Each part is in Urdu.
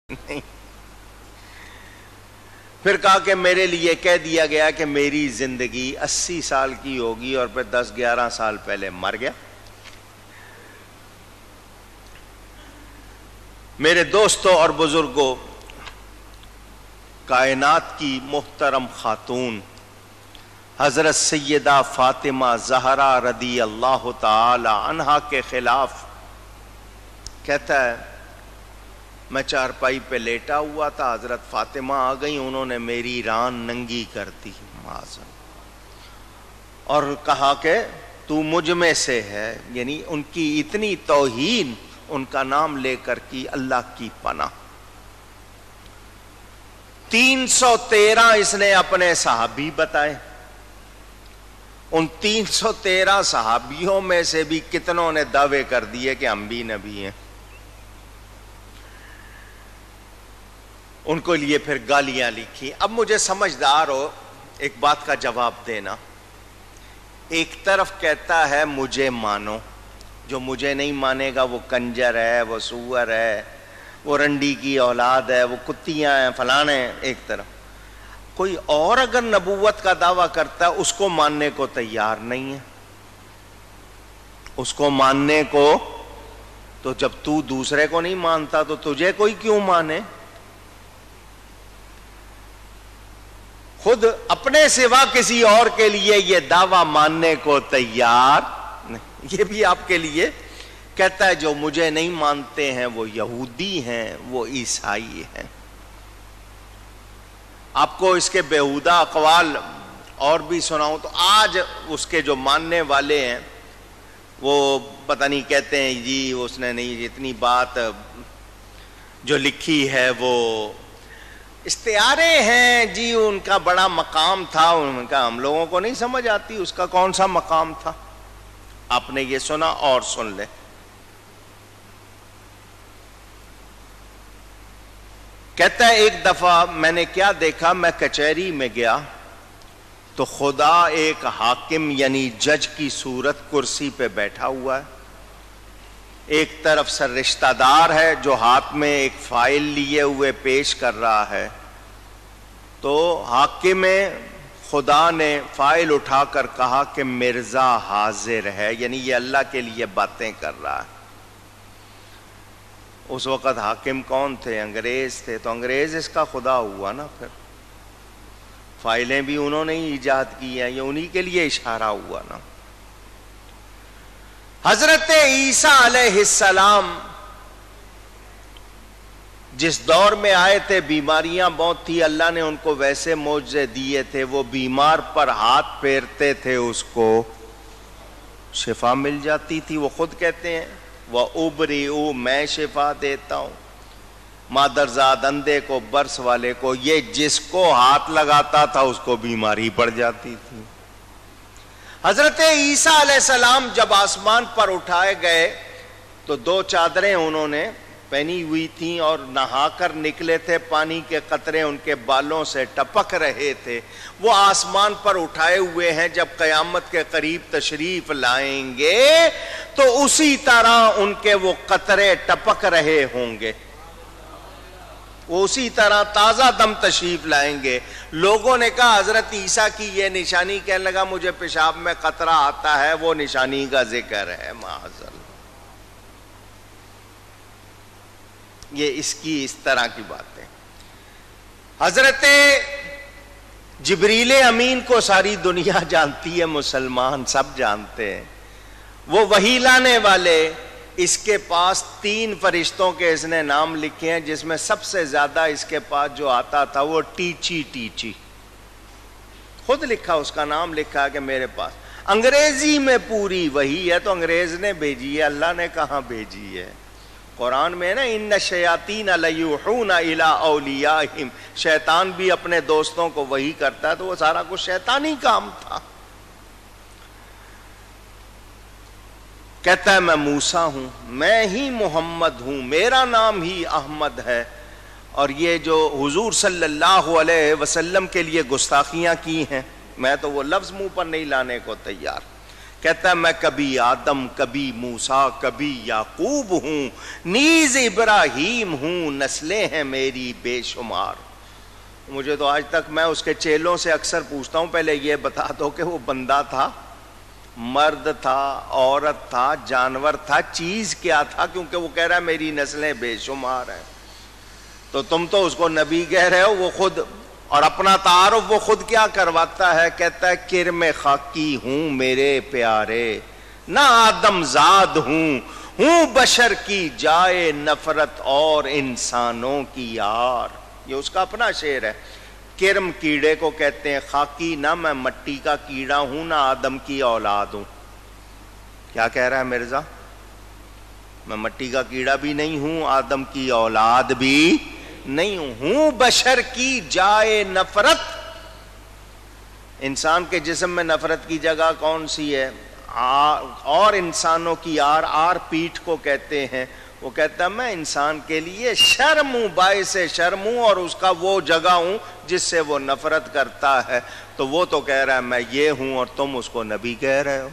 نہیں. پھر کہا کہ میرے لیے کہہ دیا گیا کہ میری زندگی 80 سال کی ہوگی، اور پھر 10-11 سال پہلے مر گیا. میرے دوستوں اور بزرگوں، کائنات کی محترم خاتون حضرت سیدہ فاطمہ زہرا رضی اللہ تعالی عنہا کے خلاف کہتا ہے، میں چارپائی پہ لیٹا ہوا تھا، حضرت فاطمہ آ گئیں، انہوں نے میری ران ننگی کر دی اور کہا کہ تو مجھ میں سے ہے. یعنی ان کی اتنی توہین ان کا نام لے کر کی، اللہ کی پناہ. 313 اس نے اپنے صحابی بتائے. ان 313 صحابیوں میں سے بھی کتنوں نے دعوے کر دیے کہ ہم بھی نبی ہیں. ان کو لیے پھر گالیاں لکھی. اب مجھے سمجھدار ہو ایک بات کا جواب دینا. ایک طرف کہتا ہے مجھے مانو، جو مجھے نہیں مانے گا وہ کنجر ہے، وہ سور ہے، وہ رنڈی کی اولاد ہے، وہ کتیاں ہیں، فلانے ہیں. ایک طرف کوئی اور اگر نبوت کا دعویٰ کرتا ہے اس کو ماننے کو تیار نہیں ہے. اس کو ماننے کو تو جب تو دوسرے کو نہیں مانتا تو تجھے کوئی کیوں مانے؟ خود اپنے سوا کسی اور کے لیے یہ دعویٰ ماننے کو تیار نہیں. یہ بھی آپ کے لیے کہتا ہے جو مجھے نہیں مانتے ہیں وہ یہودی ہیں، وہ عیسائی ہیں. آپ کو اس کے بیہودہ اقوال اور بھی سناؤں تو آج اس کے جو ماننے والے ہیں وہ پتہ نہیں کہتے ہیں جی اس نے نہیں، اتنی بات جو لکھی ہے وہ استعارے ہیں جی، ان کا بڑا مقام تھا، ان کا ہم لوگوں کو نہیں سمجھ آتی اس کا کون سا مقام تھا. آپ نے یہ سنا اور سن لے. کہتا ہے ایک دفعہ میں نے کیا دیکھا، میں کچہری میں گیا تو خدا ایک حاکم یعنی جج کی صورت کرسی پہ بیٹھا ہوا ہے. ایک طرف سر رشتہ دار ہے جو ہاتھ میں ایک فائل لیے ہوئے پیش کر رہا ہے. تو حاکم خدا نے فائل اٹھا کر کہا کہ مرزا حاضر ہے، یعنی یہ اللہ کے لیے باتیں کر رہا ہے. اس وقت حاکم کون تھے؟ انگریز تھے. تو انگریز اس کا خدا ہوا نا. پھر فائلیں بھی انہوں نے ہی ایجاد کی ہیں، یہ انہی کے لیے اشارہ ہوا نا. حضرت عیسیٰ علیہ السلام جس دور میں آئے تھے بیماریاں بہت تھی، اللہ نے ان کو ویسے معجزے دیے تھے، وہ بیمار پر ہاتھ پھیرتے تھے اس کو شفا مل جاتی تھی. وہ خود کہتے ہیں وَأُبْرِئُ میں شفا دیتا ہوں. مادرزاد اندھے کو، برس والے کو، یہ جس کو ہاتھ لگاتا تھا اس کو بیماری پڑ جاتی تھی. حضرت عیسیٰ علیہ السلام جب آسمان پر اٹھائے گئے تو 2 چادریں انہوں نے پہنی ہوئی تھیں اور نہا کر نکلے تھے، پانی کے قطرے ان کے بالوں سے ٹپک رہے تھے. وہ آسمان پر اٹھائے ہوئے ہیں، جب قیامت کے قریب تشریف لائیں گے تو اسی طرح ان کے وہ قطرے ٹپک رہے ہوں گے، وہ اسی طرح تازہ دم تشریف لائیں گے. لوگوں نے کہا حضرت عیسیٰ کی یہ نشانی، کہنے لگا مجھے پیشاب میں قطرہ آتا ہے، وہ نشانی کا ذکر ہے. معاذ اللہ، یہ اس طرح کی باتیں. حضرت جبریل امین کو ساری دنیا جانتی ہے، مسلمان سب جانتے ہیں. وہ وحی لانے والے، اس کے پاس 3 فرشتوں کے اس نے نام لکھے ہیں، جس میں سب سے زیادہ اس کے پاس جو آتا تھا وہ ٹیچی. خود لکھا، اس کا نام لکھا کہ میرے پاس. انگریزی میں پوری وحی ہے تو انگریز نے بھیجی ہے، اللہ نے کہاں بھیجی ہے؟ قرآن میں نا ان الشیاطین لیوحون الی اولیاءہم، شیطان بھی اپنے دوستوں کو وحی کرتا ہے، تو وہ سارا کچھ شیطانی کام تھا. کہتا ہے میں موسیٰ ہوں، میں ہی محمد ہوں، میرا نام ہی احمد ہے. اور یہ جو حضور صلی اللہ علیہ وسلم کے لیے گستاخیاں کی ہیں، میں تو وہ لفظ منہ پر نہیں لانے کو تیار. کہتا ہے میں کبھی آدم، کبھی موسیٰ، کبھی یعقوب ہوں، نیز ابراہیم ہوں، نسلیں ہیں میری بے شمار. مجھے تو آج تک، میں اس کے چیلوں سے اکثر پوچھتا ہوں پہلے یہ بتا دو کہ وہ بندہ تھا، مرد تھا، عورت تھا، جانور تھا، چیز کیا تھا؟ کیونکہ وہ کہہ رہا ہے میری نسلیں بے شمار ہیں. تو تم تو اس کو نبی کہہ رہے ہو، وہ خود، اور اپنا تعارف وہ خود کیا کرواتا ہے؟ کہتا ہے کرم خاکی ہوں میرے پیارے، نہ آدم زاد ہوں بشر کی جائے نفرت اور انسانوں کی یار. یہ اس کا اپنا شعر ہے. کرم کیڑے کو کہتے ہیں، خاکی نہ میں مٹی کا کیڑا ہوں، نہ آدم کی اولاد ہوں. کیا کہہ رہا ہے مرزا؟ میں مٹی کا کیڑا بھی نہیں ہوں، آدم کی اولاد بھی نہیں ہوں بشر کی جائے نفرت. انسان کے جسم میں نفرت کی جگہ کون سی ہے؟ اور انسانوں کی آر پیٹھ کو کہتے ہیں. وہ کہتا ہے میں انسان کے لیے شرم ہوں، باعث شرم ہوں، اور اس کا وہ جگہ ہوں جس سے وہ نفرت کرتا ہے. تو وہ تو کہہ رہا ہے میں یہ ہوں، اور تم اس کو نبی کہہ رہے ہو.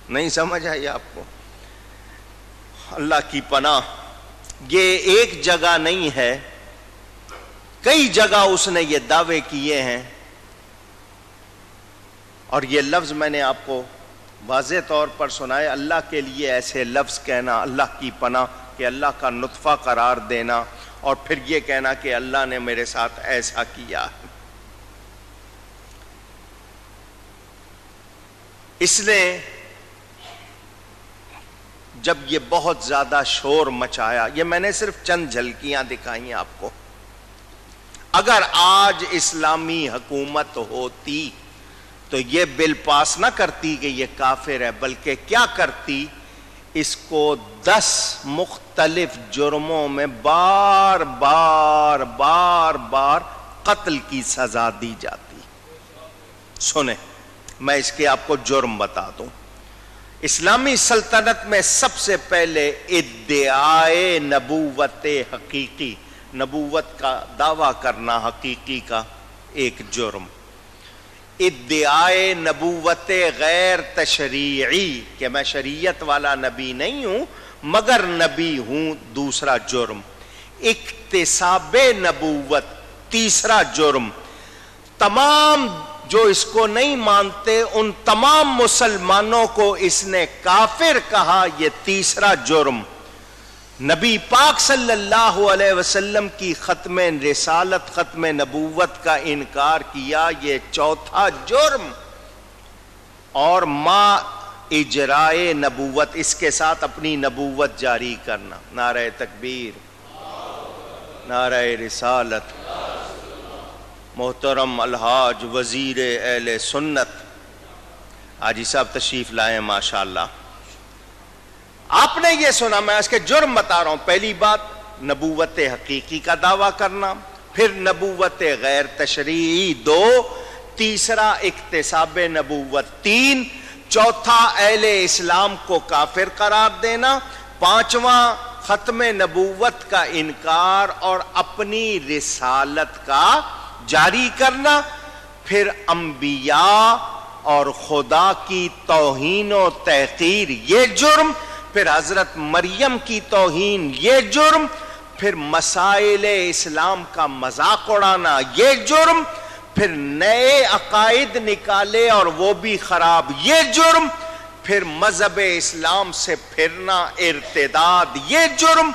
نہیں سمجھ آئی آپ کو؟ اللہ کی پناہ، یہ ایک جگہ نہیں ہے، کئی جگہ اس نے یہ دعوے کیے ہیں. اور یہ لفظ میں نے آپ کو واضح طور پر سنائے. اللہ کے لیے ایسے لفظ کہنا، اللہ کی پناہ، کہ اللہ کا نطفہ قرار دینا، اور پھر یہ کہنا کہ اللہ نے میرے ساتھ ایسا کیا. اس نے جب یہ بہت زیادہ شور مچایا، یہ میں نے صرف چند جھلکیاں دکھائی آپ کو. اگر آج اسلامی حکومت ہوتی تو یہ بل پاس نہ کرتی کہ یہ کافر ہے، بلکہ کیا کرتی؟ اس کو 10 مختلف جرموں میں بار بار قتل کی سزا دی جاتی. سنیں، میں اس کے آپ کو جرم بتا دوں. اسلامی سلطنت میں سب سے پہلے ادعائے نبوت حقیقی، نبوت کا دعویٰ کرنا حقیقی کا ایک جرم. ادعائے نبوت غیر تشریعی، کہ میں شریعت والا نبی نہیں ہوں مگر نبی ہوں، دوسرا جرم. اکتساب نبوت، تیسرا جرم. تمام جو اس کو نہیں مانتے ان تمام مسلمانوں کو اس نے کافر کہا، یہ تیسرا جرم. نبی پاک صلی اللہ علیہ وسلم کی ختم رسالت، ختم نبوت کا انکار کیا، یہ چوتھا جرم. اور ما اجرائے نبوت، اس کے ساتھ اپنی نبوت جاری کرنا. نعرہ تکبیر، نعرہ رسالت. محترم الحاج وزیر اہل سنت حاجی صاحب تشریف لائے ماشاءاللہ. آپ نے یہ سنا، میں اس کے جرم بتا رہا ہوں. پہلی بات نبوت حقیقی کا دعویٰ کرنا، پھر نبوت غیر تشریعی 2، تیسرا اکتساب نبوت 3، چوتھا اہل اسلام کو کافر قرار دینا، پانچواں ختم نبوت کا انکار اور اپنی رسالت کا جاری کرنا، پھر انبیاء اور خدا کی توہین و تحقیر یہ جرم، پھر حضرت مریم کی توہین یہ جرم، پھر مسائل اسلام کا مذاق اڑانا یہ جرم، پھر نئے عقائد نکالے اور وہ بھی خراب یہ جرم، پھر مذہب اسلام سے پھرنا ارتداد یہ جرم،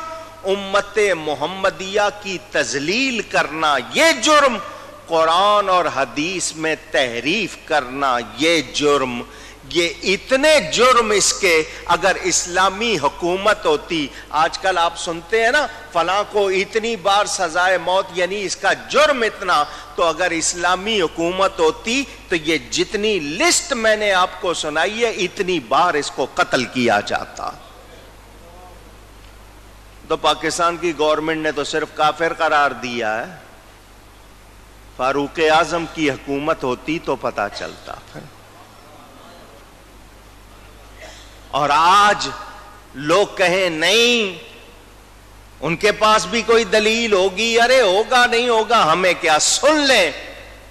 امت محمدیہ کی تذلیل کرنا یہ جرم، قرآن اور حدیث میں تحریف کرنا یہ جرم. یہ اتنے جرم اس کے، اگر اسلامی حکومت ہوتی، آج کل آپ سنتے ہیں نا فلاں کو اتنی بار سزائے موت، یعنی اس کا جرم اتنا، تو اگر اسلامی حکومت ہوتی تو یہ جتنی لسٹ میں نے آپ کو سنائی ہے اتنی بار اس کو قتل کیا جاتا. تو پاکستان کی گورنمنٹ نے تو صرف کافر قرار دیا ہے. فاروق اعظم کی حکومت ہوتی تو پتہ چلتا. اور آج لوگ کہیں نہیں، ان کے پاس بھی کوئی دلیل ہوگی، ارے ہوگا نہیں ہوگا ہمیں کیا، سن لیں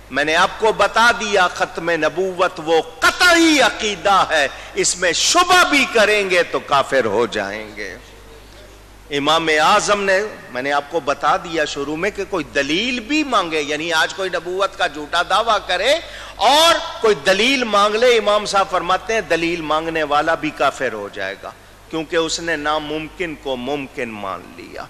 میں نے آپ کو بتا دیا ختم نبوت وہ قطعی عقیدہ ہے، اس میں شبہ بھی کریں گے تو کافر ہو جائیں گے۔ امام اعظم نے، میں نے آپ کو بتا دیا شروع میں کہ کوئی دلیل بھی مانگے، یعنی آج کوئی نبوت کا جھوٹا دعویٰ کرے اور کوئی دلیل مانگ لے، امام صاحب فرماتے ہیں دلیل مانگنے والا بھی کافر ہو جائے گا، کیونکہ اس نے ناممکن کو ممکن مان لیا۔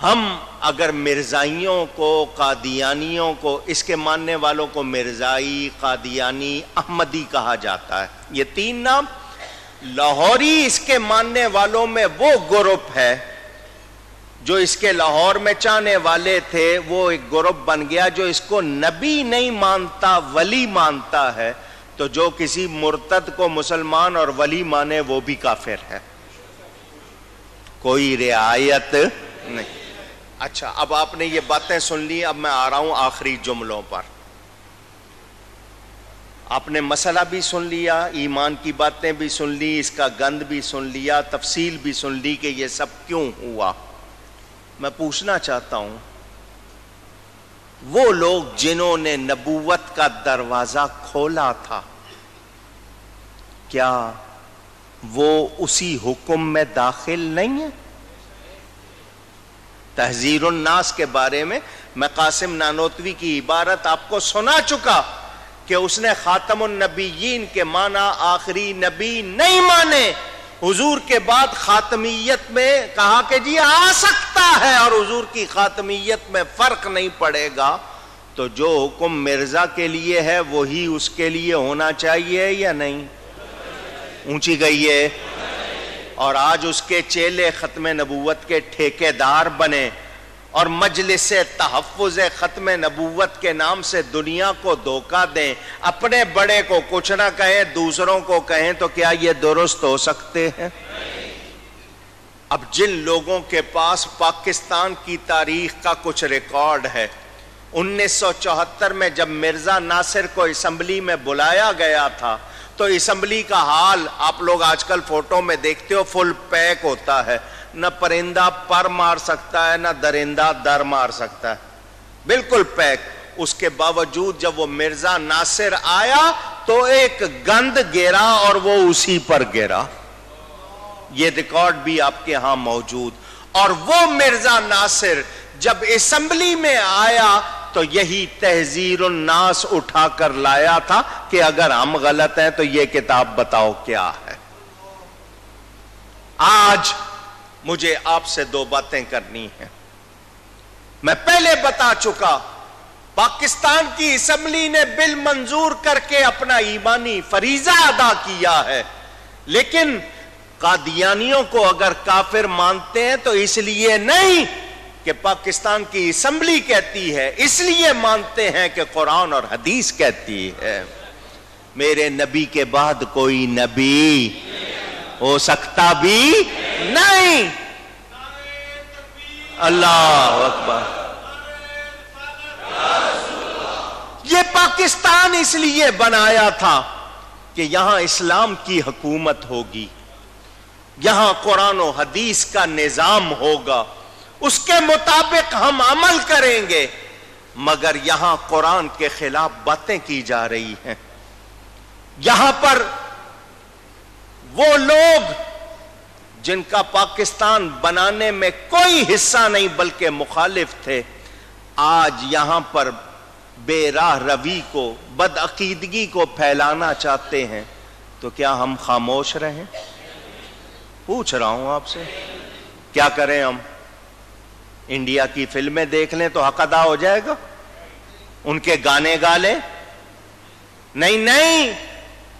ہم اگر مرزائیوں کو، قادیانیوں کو، اس کے ماننے والوں کو مرزائی، قادیانی، احمدی کہا جاتا ہے، یہ تین نام۔ لاہوری اس کے ماننے والوں میں وہ گروپ ہے جو اس کے لاہور میں چاہنے والے تھے، وہ ایک گروپ بن گیا جو اس کو نبی نہیں مانتا، ولی مانتا ہے، تو جو کسی مرتد کو مسلمان اور ولی مانے وہ بھی کافر ہے، کوئی رعایت نہیں۔ اچھا، اب آپ نے یہ باتیں سن لی، اب میں آ رہا ہوں آخری جملوں پر۔ آپ نے مسئلہ بھی سن لیا، ایمان کی باتیں بھی سن لی، اس کا گند بھی سن لیا، تفصیل بھی سن لی کہ یہ سب کیوں ہوا۔ میں پوچھنا چاہتا ہوں، وہ لوگ جنہوں نے نبوت کا دروازہ کھولا تھا، کیا وہ اسی حکم میں داخل نہیں ہیں؟ تحذیر الناس کے بارے میں میں قاسم نانوتوی کی عبارت آپ کو سنا چکا کہ اس نے خاتم النبیین کے معنی آخری نبی نہیں مانے، حضور کے بعد خاتمیت میں کہا کہ جی آ سکتا ہے اور حضور کی خاتمیت میں فرق نہیں پڑے گا، تو جو حکم مرزا کے لیے ہے وہی اس کے لیے ہونا چاہیے یا نہیں؟ اونچی گئی ہے۔ اور آج اس کے چیلے ختم نبوت کے ٹھیکیدار بنے اور مجلس تحفظ ختم نبوت کے نام سے دنیا کو دھوکہ دیں، اپنے بڑے کو کچھ نہ کہیں، دوسروں کو کہیں، تو کیا یہ درست ہو سکتے ہیں؟ اب جن لوگوں کے پاس پاکستان کی تاریخ کا کچھ ریکارڈ ہے، 1974 میں جب مرزا ناصر کو اسمبلی میں بلایا گیا تھا تو اسمبلی کا حال آپ لوگ آج کل فوٹو میں دیکھتے ہو، فل پیک ہوتا ہے، نہ پرندہ پر مار سکتا ہے، نہ درندہ در مار سکتا ہے، بالکل پیک۔ اس کے باوجود جب وہ مرزا ناصر آیا تو ایک گند گرا اور وہ اسی پر گرا، یہ ریکارڈ بھی آپ کے ہاں موجود۔ اور وہ مرزا ناصر جب اسمبلی میں آیا تو یہی تحذیر الناس اٹھا کر لایا تھا کہ اگر ہم غلط ہیں تو یہ کتاب بتاؤ کیا ہے۔ آج مجھے آپ سے دو باتیں کرنی ہیں۔ میں پہلے بتا چکا، پاکستان کی اسمبلی نے بل منظور کر کے اپنا ایمانی فریضہ ادا کیا ہے، لیکن قادیانیوں کو اگر کافر مانتے ہیں تو اس لیے نہیں کہ پاکستان کی اسمبلی کہتی ہے، اس لیے مانتے ہیں کہ قرآن اور حدیث کہتی ہے۔ میرے نبی کے بعد کوئی نبی ہو سکتا بھی نہیں۔ اللہ اکبر۔ یہ پاکستان اس لیے بنایا تھا کہ یہاں اسلام کی حکومت ہوگی، یہاں قرآن و حدیث کا نظام ہوگا، اس کے مطابق ہم عمل کریں گے، مگر یہاں قرآن کے خلاف باتیں کی جا رہی ہیں۔ یہاں پر وہ لوگ جن کا پاکستان بنانے میں کوئی حصہ نہیں بلکہ مخالف تھے، آج یہاں پر بے راہ روی کو، بدعقیدگی کو پھیلانا چاہتے ہیں، تو کیا ہم خاموش رہیں؟ پوچھ رہا ہوں آپ سے، کیا کریں ہم؟ انڈیا کی فلمیں دیکھ لیں تو حق ادا ہو جائے گا؟ ان کے گانے گا لیں؟ نہیں،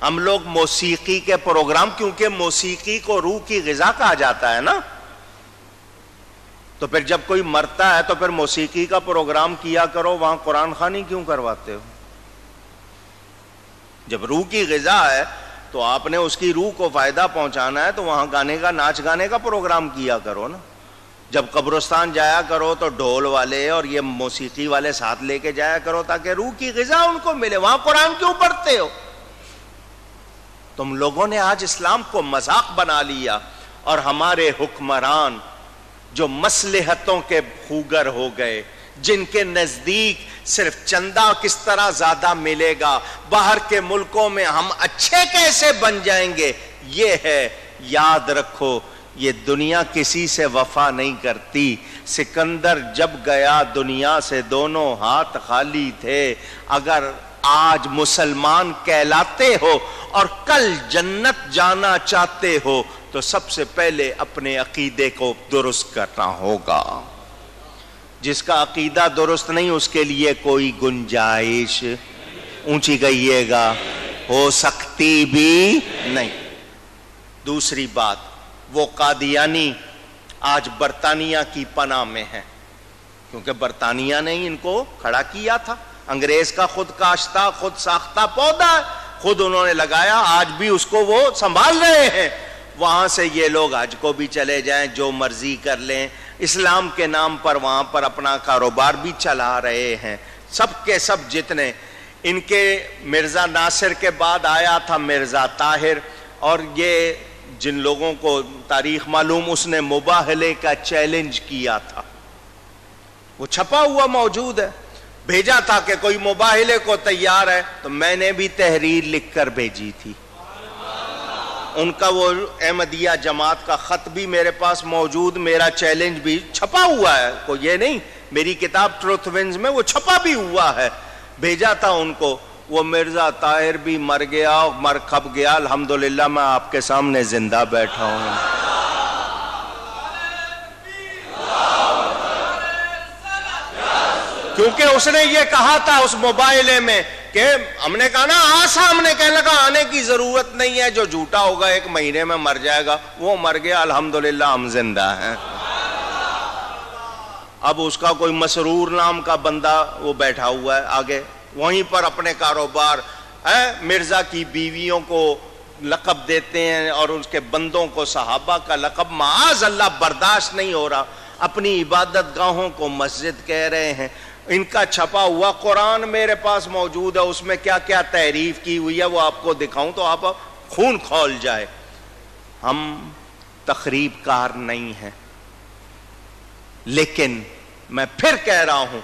ہم لوگ موسیقی کے پروگرام، کیونکہ موسیقی کو روح کی غذا کہا جاتا ہے نا، تو پھر جب کوئی مرتا ہے تو پھر موسیقی کا پروگرام کیا کرو، وہاں قرآن خوانی کیوں کرواتے ہو؟ جب روح کی غذا ہے تو آپ نے اس کی روح کو فائدہ پہنچانا ہے تو وہاں گانے کا، ناچ گانے کا پروگرام کیا کرو نا۔ جب قبرستان جایا کرو تو ڈھول والے اور یہ موسیقی والے ساتھ لے کے جایا کرو تاکہ روح کی غذا ان کو ملے، وہاں قرآن کیوں پڑھتے ہو؟ تم لوگوں نے آج اسلام کو مذاق بنا لیا، اور ہمارے حکمران جو مصلحتوں کے خوگر ہو گئے، جن کے نزدیک صرف چندہ کس طرح زیادہ ملے گا، باہر کے ملکوں میں ہم اچھے کیسے بن جائیں گے، یہ ہے۔ یاد رکھو یہ دنیا کسی سے وفا نہیں کرتی۔ سکندر جب گیا دنیا سے دونوں ہاتھ خالی تھے۔ اگر آج مسلمان کہلاتے ہو اور کل جنت جانا چاہتے ہو تو سب سے پہلے اپنے عقیدے کو درست کرنا ہوگا۔ جس کا عقیدہ درست نہیں اس کے لیے کوئی گنجائش، اونچی کہیے گا، ہو سکتی بھی نہیں۔ دوسری بات، وہ قادیانی آج برطانیہ کی پناہ میں ہیں، کیونکہ برطانیہ نے ان کو کھڑا کیا تھا۔ انگریز کا خود کاشتہ خود ساختہ پودا خود انہوں نے لگایا، آج بھی اس کو وہ سنبھال رہے ہیں۔ وہاں سے یہ لوگ حج کو بھی چلے جائیں، جو مرضی کر لیں، اسلام کے نام پر وہاں پر اپنا کاروبار بھی چلا رہے ہیں۔ سب کے سب جتنے ان کے مرزا ناصر کے بعد آیا تھا مرزا طاہر، اور یہ جن لوگوں کو تاریخ معلوم، اس نے مباہلے کا چیلنج کیا تھا، وہ چھپا ہوا موجود ہے، بھیجا تھا کہ کوئی مباہلے کو تیار ہے، تو میں نے بھی تحریر لکھ کر بھیجی تھی۔ ان کا وہ احمدیہ جماعت کا خط بھی میرے پاس موجود، میرا چیلنج بھی چھپا ہوا ہے، کوئی یہ نہیں، میری کتاب ٹروتھ ونز میں وہ چھپا بھی ہوا ہے، بھیجا تھا ان کو۔ وہ مرزا طاہر بھی مر گیا، مر کھپ گیا، الحمدللہ میں آپ کے سامنے زندہ بیٹھا ہوں۔ کیونکہ اس نے یہ کہا تھا اس موبائلے میں کہ ہم نے کہا نا سامنے، کہنے لگا آنے کی ضرورت نہیں ہے، جو جھوٹا ہوگا 1 مہینے میں مر جائے گا، وہ مر گیا، الحمدللہ ہم زندہ ہیں۔ اب اس کا کوئی مسرور نام کا بندہ وہ بیٹھا ہوا ہے آگے، وہیں پر اپنے کاروبار، مرزا کی بیویوں کو لقب دیتے ہیں اور اس کے بندوں کو صحابہ کا لقب، معاذ اللہ برداشت نہیں ہو رہا، اپنی عبادت گاہوں کو مسجد کہہ رہے ہیں۔ ان کا چھپا ہوا قرآن میرے پاس موجود ہے، اس میں کیا کیا تعریف کی ہوئی ہے وہ آپ کو دکھاؤں تو آپ خون کھول جائے۔ ہم تخریب کار نہیں ہیں، لیکن میں پھر کہہ رہا ہوں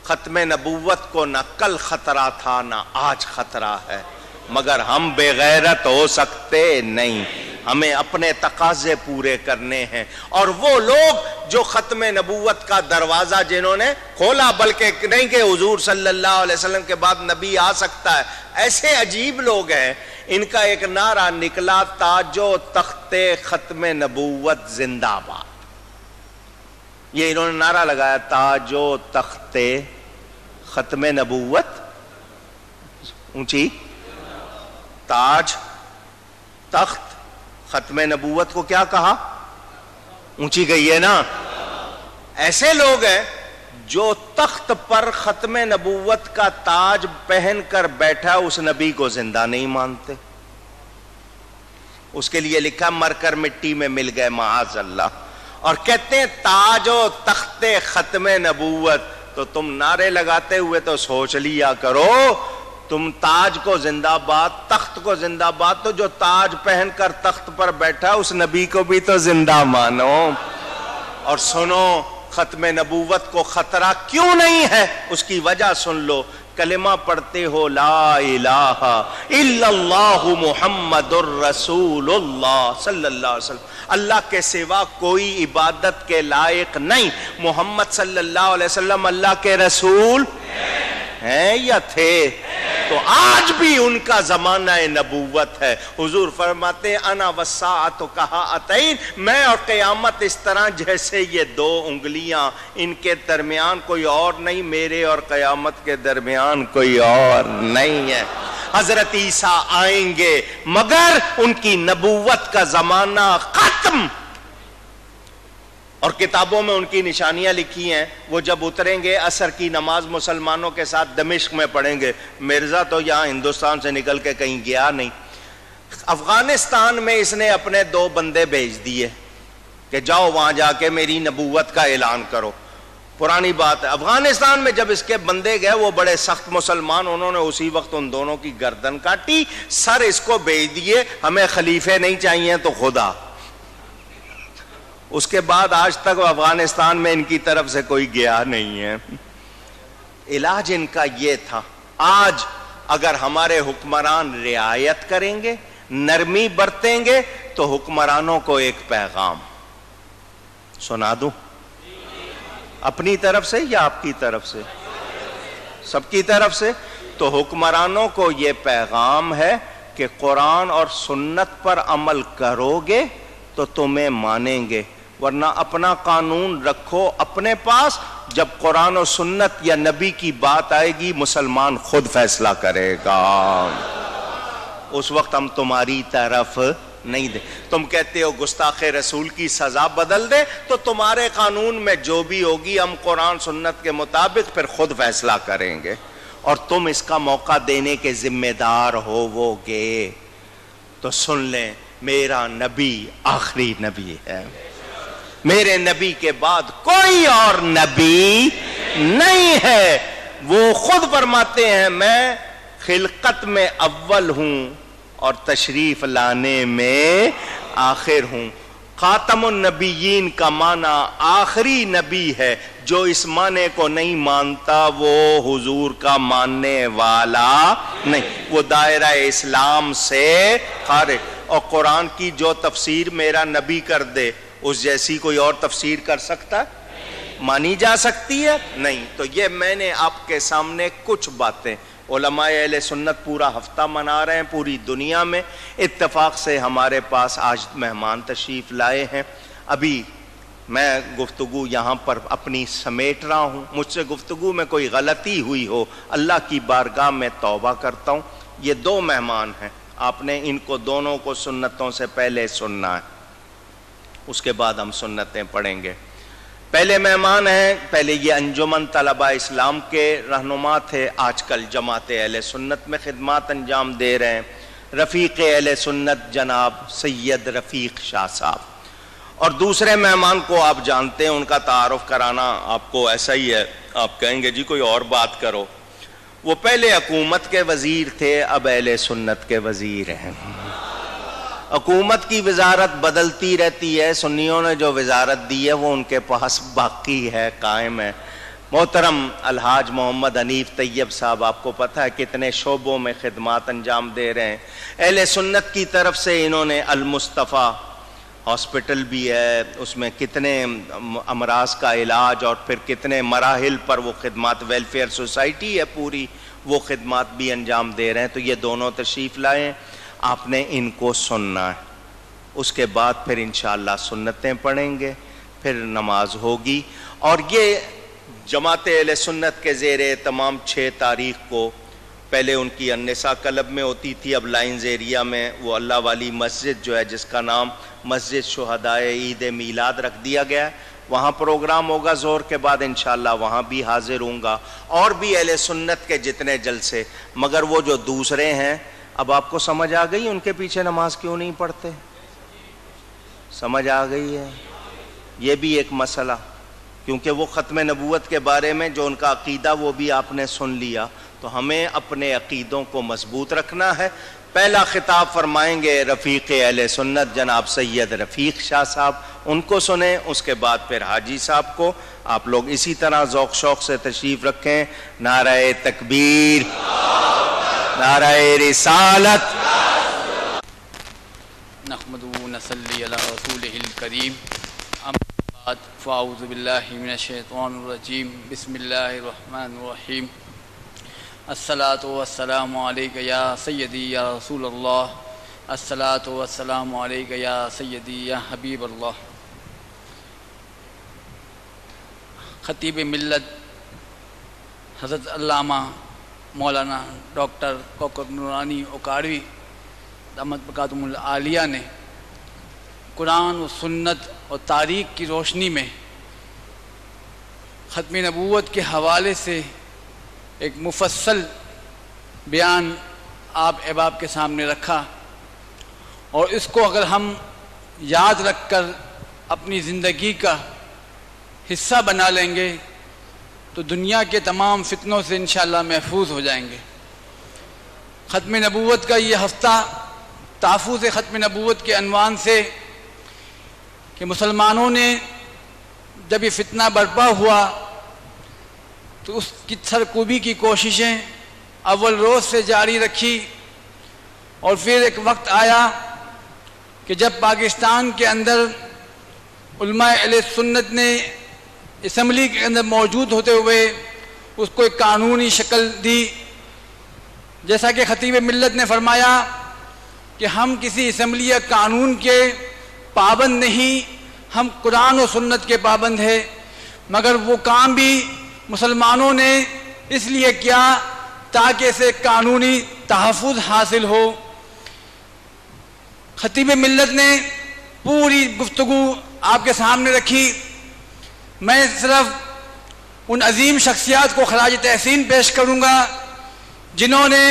ختم نبوت کو نہ کل خطرہ تھا نہ آج خطرہ ہے، مگر ہم بے غیرت ہو سکتے نہیں، ہمیں اپنے تقاضے پورے کرنے ہیں۔ اور وہ لوگ جو ختم نبوت کا دروازہ جنہوں نے کھولا، بلکہ نہیں کہ حضور صلی اللہ علیہ وسلم کے بعد نبی آ سکتا ہے، ایسے عجیب لوگ ہیں، ان کا ایک نعرہ نکلا، تاج و تخت ختم نبوت زندہ باد۔ یہ انہوں نے نعرہ لگایا، تاج و تخت ختم نبوت، اونچی، تاج تخت ختم نبوت کو کیا کہا، اونچی گئی ہے نا۔ ایسے لوگ ہیں جو تخت پر ختم نبوت کا تاج پہن کر بیٹھا اس نبی کو زندہ نہیں مانتے، اس کے لیے لکھا مر کر مٹی میں مل گئے معاذ اللہ، اور کہتے ہیں تاج و تخت ختم نبوت۔ تو تم نعرے لگاتے ہوئے تو سوچ لیا کرو، تم تاج کو زندہ باد، تخت کو زندہ باد، تو جو تاج پہن کر تخت پر بیٹھا اس نبی کو بھی تو زندہ مانو۔ اور سنو ختم نبوت کو خطرہ کیوں نہیں ہے، اس کی وجہ سن لو، کلمہ پڑھتے ہو لا الہ الا اللہ محمد الرسول اللہ صلی اللہ علیہ وسلم، اللہ کے سوا کوئی عبادت کے لائق نہیں، محمد صلی اللہ علیہ وسلم اللہ کے رسول ہیں یا تھے؟ تو آج بھی ان کا زمانہ نبوت ہے۔ حضور فرماتے ہیں انا والساعۃ کہاتین، میں اور قیامت اس طرح جیسے یہ 2 انگلیاں، ان کے درمیان کوئی اور نہیں، میرے اور قیامت کے درمیان کوئی اور نہیں ہے۔ حضرت عیسیٰ آئیں گے مگر ان کی نبوت کا زمانہ ختم، اور کتابوں میں ان کی نشانیاں لکھی ہیں، وہ جب اتریں گے عصر کی نماز مسلمانوں کے ساتھ دمشق میں پڑھیں گے۔ مرزا تو یہاں ہندوستان سے نکل کے کہیں گیا نہیں، افغانستان میں اس نے اپنے 2 بندے بھیج دیے کہ جاؤ وہاں جا کے میری نبوت کا اعلان کرو۔ پرانی بات ہے، افغانستان میں جب اس کے بندے گئے، وہ بڑے سخت مسلمان، انہوں نے اسی وقت ان دونوں کی گردن کاٹی، سر اس کو بھیج دیے، ہمیں خلیفے نہیں چاہیے تو خدا۔ اس کے بعد آج تک افغانستان میں ان کی طرف سے کوئی گیا نہیں ہے۔ علاج ان کا یہ تھا. آج اگر ہمارے حکمران رعایت کریں گے, نرمی برتیں گے, تو حکمرانوں کو ایک پیغام سنا دوں اپنی طرف سے یا آپ کی طرف سے؟ سب کی طرف سے. تو حکمرانوں کو یہ پیغام ہے کہ قرآن اور سنت پر عمل کرو گے تو تمہیں مانیں گے, ورنہ اپنا قانون رکھو اپنے پاس. جب قرآن و سنت یا نبی کی بات آئے گی مسلمان خود فیصلہ کرے گا, اس وقت ہم تمہاری طرف نہیں دے. تم کہتے ہو گستاخ رسول کی سزا بدل دے, تو تمہارے قانون میں جو بھی ہوگی ہم قرآن سنت کے مطابق پھر خود فیصلہ کریں گے, اور تم اس کا موقع دینے کے ذمہ دار ہوو گے. تو سن لیں, میرا نبی آخری نبی ہے, میرے نبی کے بعد کوئی اور نبی نہیں ہے. وہ خود فرماتے ہیں میں خلقت میں اول ہوں اور تشریف لانے میں آخر ہوں. خاتم النبیین کا معنی آخری نبی ہے. جو اس معنی کو نہیں مانتا وہ حضور کا ماننے والا نہیں, وہ دائرہ اسلام سے خارج. اور قرآن کی جو تفسیر میرا نبی کر دے اس جیسی کوئی اور تفسیر کر سکتا ہے؟ مانی جا سکتی ہے؟ نہیں. تو یہ میں نے آپ کے سامنے کچھ باتیں, علماء اہل سنت پورا ہفتہ منا رہے ہیں پوری دنیا میں. اتفاق سے ہمارے پاس آج مہمان تشریف لائے ہیں. ابھی میں گفتگو یہاں پر اپنی سمیٹ رہا ہوں, مجھ سے گفتگو میں کوئی غلطی ہوئی ہو اللہ کی بارگاہ میں توبہ کرتا ہوں. یہ دو مہمان ہیں, آپ نے ان کو دونوں کو سنتوں سے پہلے سننا ہے, اس کے بعد ہم سنتیں پڑھیں گے. پہلے مہمان ہیں, پہلے یہ انجمن طلبہ اسلام کے رہنما تھے, آج کل جماعت اہل سنت میں خدمات انجام دے رہے ہیں. رفیق اہل سنت جناب سید رفیق شاہ صاحب. اور دوسرے مہمان کو آپ جانتے ہیں, ان کا تعارف کرانا آپ کو ایسا ہی ہے, آپ کہیں گے جی کوئی اور بات کرو. وہ پہلے حکومت کے وزیر تھے, اب اہل سنت کے وزیر ہیں. حکومت کی وزارت بدلتی رہتی ہے, سنیوں نے جو وزارت دی ہے وہ ان کے پاس باقی ہے, قائم ہے. محترم الحاج محمد حنیف طیب صاحب, آپ کو پتہ ہے کتنے شعبوں میں خدمات انجام دے رہے ہیں. اہل سنت کی طرف سے انہوں نے المصطفیٰ ہاسپٹل بھی ہے, اس میں کتنے امراض کا علاج اور پھر کتنے مراحل پر وہ خدمات, ویلفیئر سوسائٹی ہے پوری, وہ خدمات بھی انجام دے رہے ہیں. تو یہ دونوں تشریف لائیں, آپ نے ان کو سننا ہے. اس کے بعد پھر انشاءاللہ سنتیں پڑھیں گے, پھر نماز ہوگی. اور یہ جماعت اہل سنت کے زیر اہتمام 6 تاریخ کو, پہلے ان کی النساء کلب میں ہوتی تھی, اب لائنز ایریا میں وہ اللہ والی مسجد جو ہے جس کا نام مسجد شہدائے عید میلاد رکھ دیا گیا ہے, وہاں پروگرام ہوگا ظہر کے بعد انشاءاللہ, وہاں بھی حاضر ہوں گا. اور بھی اہل سنت کے جتنے جلسے, مگر وہ جو دوسرے ہیں, اب آپ کو سمجھ آ گئی ان کے پیچھے نماز کیوں نہیں پڑھتے؟ سمجھ آ گئی ہے؟ یہ بھی ایک مسئلہ, کیونکہ وہ ختم نبوت کے بارے میں جو ان کا عقیدہ وہ بھی آپ نے سن لیا. تو ہمیں اپنے عقیدوں کو مضبوط رکھنا ہے. پہلا خطاب فرمائیں گے رفیق اہل سنت جناب سید رفیق شاہ صاحب, ان کو سنیں. اس کے بعد پھر حاجی صاحب کو. آپ لوگ اسی طرح ذوق شوق سے تشریف رکھیں. نعرہ تکبیر, نعرہ رسالت. نحمدہ ونصلی علی رسولہ الکریم. اما بعد فاعوذ باللہ من الشیطان الرجیم. بسم اللہ الرحمن الرحیم. الصلاۃ والسلام علیک یا سیدی یا رسول اللہ. الصلاۃ والسلام علیک یا سیدی یا حبیب اللہ. خطیب ملت حضرت علامہ مولانا ڈاکٹر کوکب نورانی اکاڑوی دامت برکاتہم العالیہ نے قرآن و سنت اور تاریخ کی روشنی میں ختم نبوت کے حوالے سے ایک مفصل بیان آپ احباب کے سامنے رکھا. اور اس کو اگر ہم یاد رکھ کر اپنی زندگی کا حصہ بنا لیں گے تو دنیا کے تمام فتنوں سے انشاءاللہ محفوظ ہو جائیں گے. ختم نبوت کا یہ ہفتہ تحفظ ختم نبوت کے عنوان سے کہ مسلمانوں نے جب یہ فتنہ برپا ہوا تو تو اس کی سرکوبی کی کوششیں اول روز سے جاری رکھی، اور پھر ایک وقت آیا کہ جب پاکستان کے اندر علماء اہل سنت نے اسمبلی کے اندر موجود ہوتے ہوئے اس کو ایک قانونی شکل دی. جیسا کہ خطیب ملت نے فرمایا کہ ہم کسی اسمبلی یا قانون کے پابند نہیں، ہم قرآن و سنت کے پابند ہیں. مگر وہ کام بھی مسلمانوں نے اس لیے کیا تاکہ اسے قانونی تحفظ حاصل ہو. خطیب ملت نے پوری گفتگو آپ کے سامنے رکھی. میں صرف ان عظیم شخصیات کو خراج تحسین پیش کروں گا جنہوں نے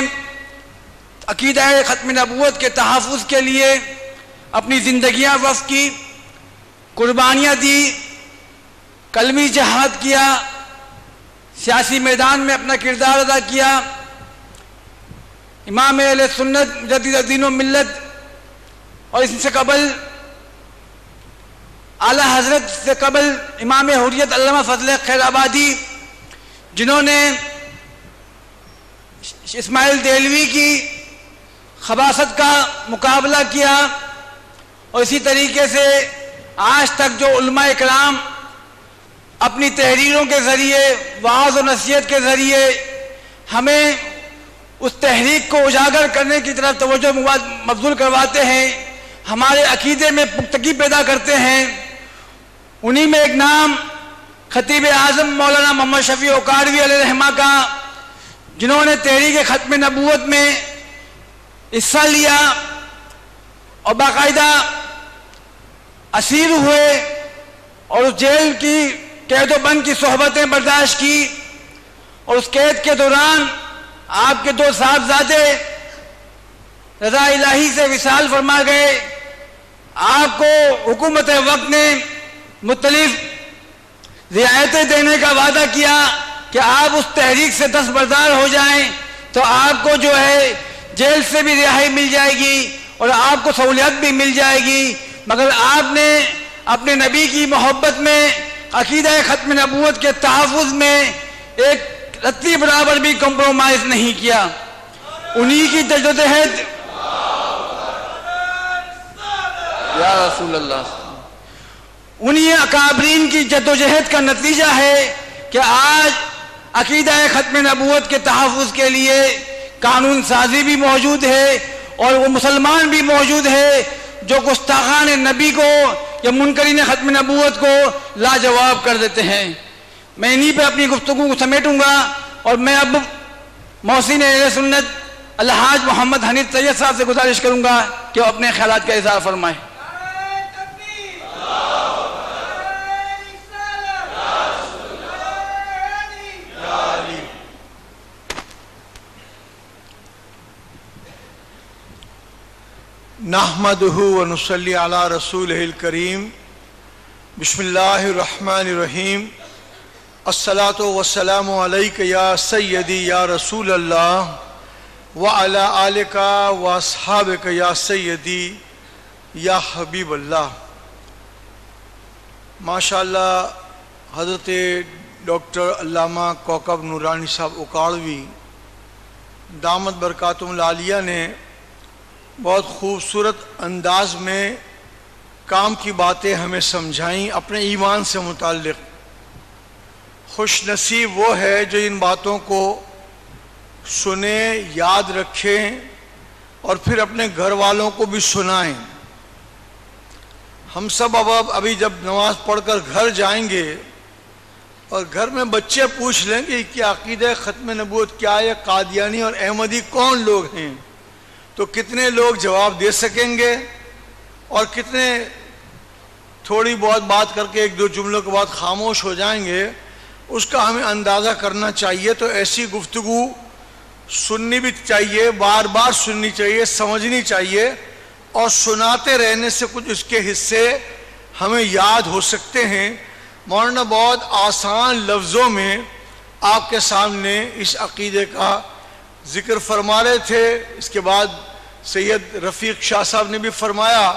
عقیدہ ختم نبوت کے تحفظ کے لیے اپنی زندگیاں وقف کی، قربانیاں دی، کلمی جہاد کیا، سیاسی میدان میں اپنا کردار ادا کیا. امام اہل سنت مجدد دین و ملت اور اس سے قبل اعلیٰ حضرت سے قبل امام حریت علامہ فضل خیر آبادی، جنہوں نے اسماعیل دہلوی کی خباثت کا مقابلہ کیا، اور اسی طریقے سے آج تک جو علماء اکرام اپنی تحریروں کے ذریعے، وعظ و نصیحت کے ذریعے ہمیں اس تحریک کو اجاگر کرنے کی طرف توجہ مبذول کرواتے ہیں، ہمارے عقیدے میں پختگی پیدا کرتے ہیں، انہی میں ایک نام خطیب اعظم مولانا محمد شفیع اوکاڑوی علیہ رحمہ کا، جنہوں نے تحریک ختم نبوت میں حصہ لیا اور باقاعدہ اسیر ہوئے اور اس جیل کی قید و بند کی صحبتیں برداشت کی، اور اس قید کے دوران آپ کے 2 صاحبزادے رضا الہی سے وصال فرما گئے. آپ کو حکومت وقت نے مختلف رعایتیں دینے کا وعدہ کیا کہ آپ اس تحریک سے دستبردار ہو جائیں تو آپ کو جو ہے جیل سے بھی رہائی مل جائے گی اور آپ کو سہولیات بھی مل جائے گی. مگر آپ نے اپنے نبی کی محبت میں، عقیدہ ختم نبوت کے تحفظ میں ایک رتی برابر بھی کمپرومائز نہیں کیا. انہی کی جدوجہد یا رسول اللہ، انہی اکابرین کی جدوجہد کا نتیجہ ہے کہ آج عقیدہ ختم نبوت کے تحفظ کے لیے قانون سازی بھی موجود ہے، اور وہ مسلمان بھی موجود ہے جو گستاخان نبی کو یا منکرین ختم نبوت کو لاجواب کر دیتے ہیں. میں انہی پہ اپنی گفتگو کو سمیٹوں گا، اور میں اب محسن اہل سنت الحاج محمد حنیف سید صاحب سے گزارش کروں گا کہ وہ اپنے خیالات کا اظہار فرمائیں. نحمدہ ونصلی علی رسولہ الکریم. بسم اللہ الرحمن الرحیم. الصلاۃ والسلام علیک یا سیدی یا رسول اللہ وعلی آلک واصحابک یا سیدی یا حبیب اللہ. ماشاءاللہ حضرت ڈاکٹر علامہ کوکب نورانی صاحب اوکاڑوی دامت برکاتہم العالیہ نے بہت خوبصورت انداز میں کام کی باتیں ہمیں سمجھائیں اپنے ایمان سے متعلق. خوش نصیب وہ ہے جو ان باتوں کو سنیں، یاد رکھیں اور پھر اپنے گھر والوں کو بھی سنائیں. ہم سب ابھی جب نماز پڑھ کر گھر جائیں گے اور گھر میں بچے پوچھ لیں گے کہ عقیدہ ختم نبوت کیا ہے، قادیانی اور احمدی کون لوگ ہیں، تو کتنے لوگ جواب دے سکیں گے اور کتنے تھوڑی بہت بات کر کے 1-2 جملوں کے بعد خاموش ہو جائیں گے، اس کا ہمیں اندازہ کرنا چاہیے. تو ایسی گفتگو سننی بھی چاہیے، بار بار سننی چاہیے، سمجھنی چاہیے، اور سناتے رہنے سے کچھ اس کے حصے ہمیں یاد ہو سکتے ہیں. مولانا بہت آسان لفظوں میں آپ کے سامنے اس عقیدے کا ذکر فرما رہے تھے. اس کے بعد سید رفیق شاہ صاحب نے بھی فرمایا